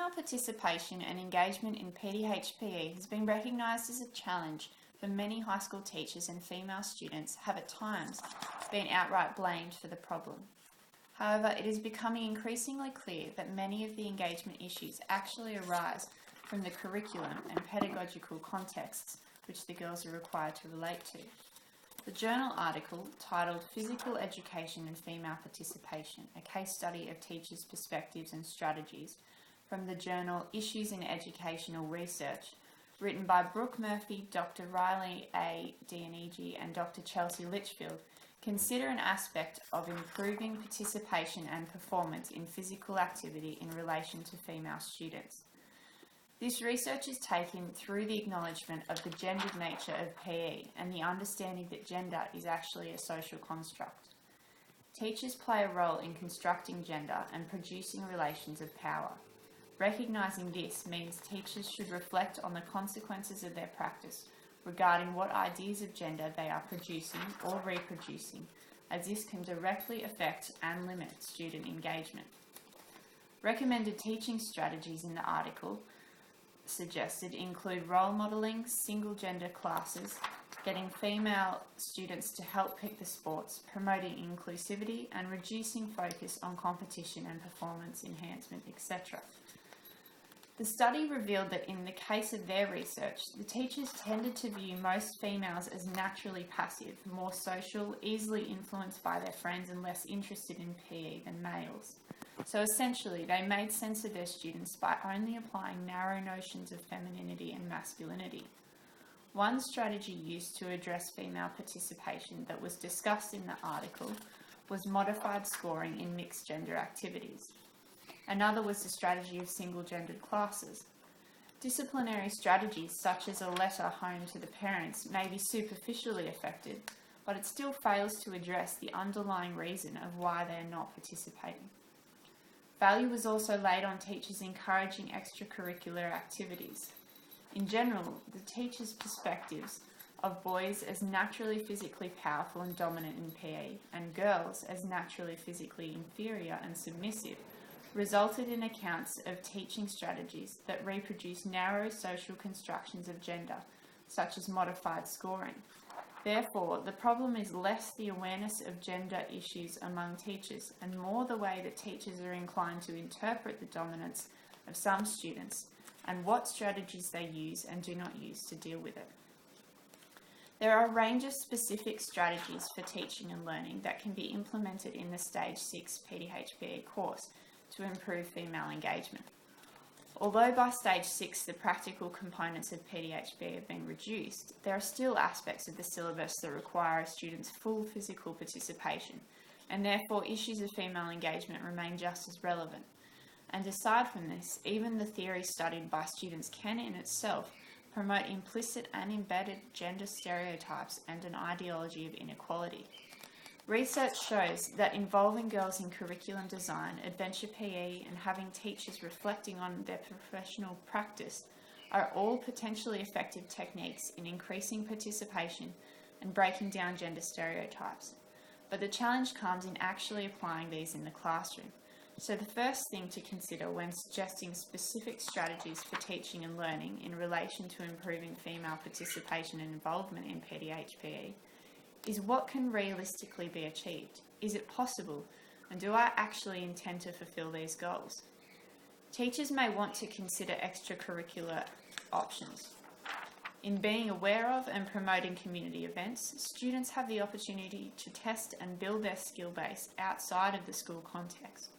Female participation and engagement in PDHPE has been recognised as a challenge for many high school teachers, and female students have at times been outright blamed for the problem. However, it is becoming increasingly clear that many of the engagement issues actually arise from the curriculum and pedagogical contexts which the girls are required to relate to. The journal article, titled Physical Education and Female Participation, a case study of teachers' perspectives and strategies, from the journal Issues in Educational Research, written by Brooke Murphy, Dr. Riley A. Dianigi and Dr. Chelsea Litchfield, consider an aspect of improving participation and performance in physical activity in relation to female students. This research is taken through the acknowledgement of the gendered nature of PE and the understanding that gender is actually a social construct. Teachers play a role in constructing gender and producing relations of power. Recognising this means teachers should reflect on the consequences of their practice regarding what ideas of gender they are producing or reproducing, as this can directly affect and limit student engagement. Recommended teaching strategies in the article suggested include role modelling, single gender classes, getting female students to help pick the sports, promoting inclusivity, and reducing focus on competition and performance enhancement, etc. The study revealed that in the case of their research, the teachers tended to view most females as naturally passive, more social, easily influenced by their friends, and less interested in PE than males. So essentially, they made sense of their students by only applying narrow notions of femininity and masculinity. One strategy used to address female participation that was discussed in the article was modified scoring in mixed gender activities. Another was the strategy of single-gendered classes. Disciplinary strategies such as a letter home to the parents may be superficially effective, but it still fails to address the underlying reason of why they are not participating. Value was also laid on teachers encouraging extracurricular activities. In general, the teachers' perspectives of boys as naturally physically powerful and dominant in PE, and girls as naturally physically inferior and submissive, resulted in accounts of teaching strategies that reproduce narrow social constructions of gender, such as modified scoring. Therefore, the problem is less the awareness of gender issues among teachers and more the way that teachers are inclined to interpret the dominance of some students and what strategies they use and do not use to deal with it. There are a range of specific strategies for teaching and learning that can be implemented in the Stage 6 PDHPE course to improve female engagement. Although by Stage 6 the practical components of PDHPE have been reduced, there are still aspects of the syllabus that require a student's full physical participation, and therefore issues of female engagement remain just as relevant. And aside from this, even the theory studied by students can in itself promote implicit and embedded gender stereotypes and an ideology of inequality. Research shows that involving girls in curriculum design, adventure PE, and having teachers reflecting on their professional practice are all potentially effective techniques in increasing participation and breaking down gender stereotypes. But the challenge comes in actually applying these in the classroom. So the first thing to consider when suggesting specific strategies for teaching and learning in relation to improving female participation and involvement in PDHPE is what can realistically be achieved. Is it possible? And do I actually intend to fulfill these goals? Teachers may want to consider extracurricular options. In being aware of and promoting community events, students have the opportunity to test and build their skill base outside of the school context.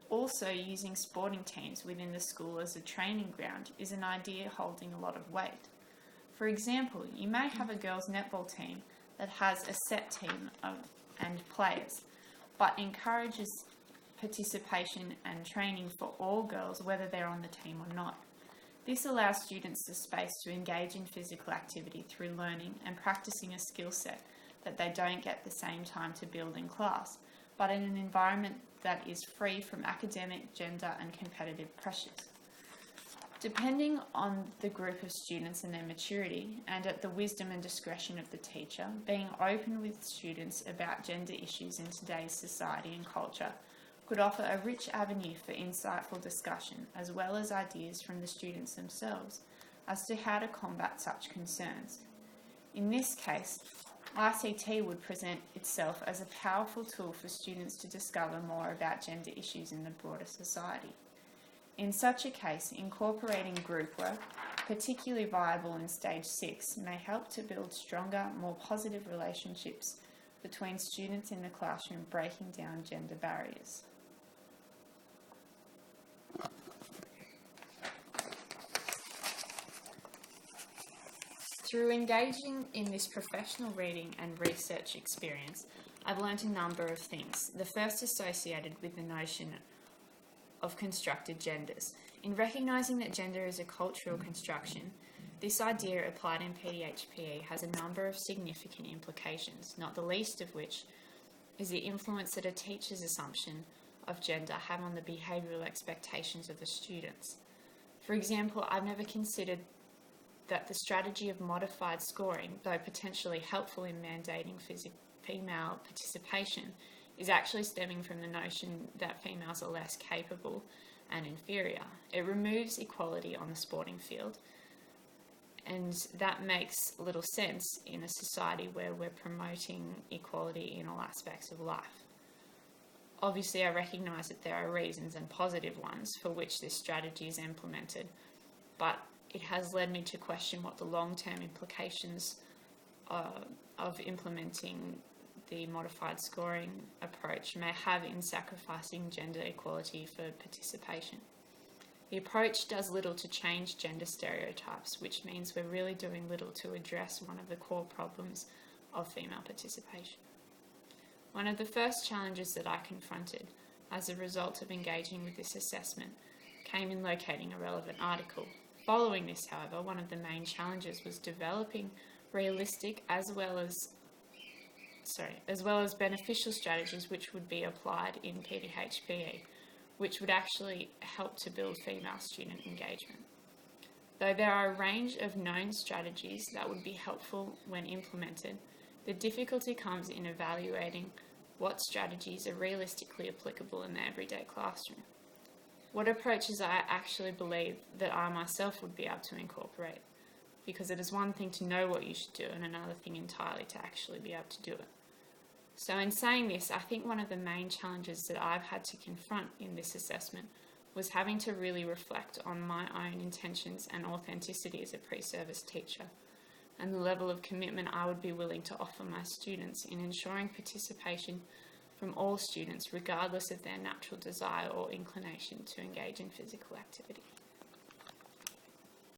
Also, using sporting teams within the school as a training ground is an idea holding a lot of weight. For example, you may have a girls' netball team that has a set team and players, but encourages participation and training for all girls, whether they're on the team or not. This allows students the space to engage in physical activity through learning and practicing a skill set that they don't get the same time to build in class, but in an environment that is free from academic, gender, and competitive pressures. Depending on the group of students and their maturity, and at the wisdom and discretion of the teacher, being open with students about gender issues in today's society and culture could offer a rich avenue for insightful discussion, as well as ideas from the students themselves as to how to combat such concerns. In this case, ICT would present itself as a powerful tool for students to discover more about gender issues in the broader society. In such a case, incorporating group work, particularly viable in Stage 6, may help to build stronger, more positive relationships between students in the classroom, breaking down gender barriers. Through engaging in this professional reading and research experience, I've learnt a number of things. The first associated with the notion of constructed genders. In recognising that gender is a cultural construction, this idea applied in PDHPE has a number of significant implications, not the least of which is the influence that a teacher's assumption of gender have on the behavioural expectations of the students. For example, I've never considered that the strategy of modified scoring, though potentially helpful in mandating female participation, is actually stemming from the notion that females are less capable and inferior. It removes equality on the sporting field, and that makes little sense in a society where we're promoting equality in all aspects of life. Obviously, I recognise that there are reasons, and positive ones, for which this strategy is implemented, but it has led me to question what the long-term implications of implementing the modified scoring approach may have in sacrificing gender equality for participation. The approach does little to change gender stereotypes, which means we're really doing little to address one of the core problems of female participation. One of the first challenges that I confronted as a result of engaging with this assessment came in locating a relevant article. Following this, however, one of the main challenges was developing realistic as well as beneficial strategies which would be applied in PDHPE, which would actually help to build female student engagement. Though there are a range of known strategies that would be helpful when implemented, the difficulty comes in evaluating what strategies are realistically applicable in the everyday classroom. What approaches I actually believe that I myself would be able to incorporate, because it is one thing to know what you should do and another thing entirely to actually be able to do it. So in saying this, I think one of the main challenges that I've had to confront in this assessment was having to really reflect on my own intentions and authenticity as a pre-service teacher, and the level of commitment I would be willing to offer my students in ensuring participation from all students, regardless of their natural desire or inclination to engage in physical activity.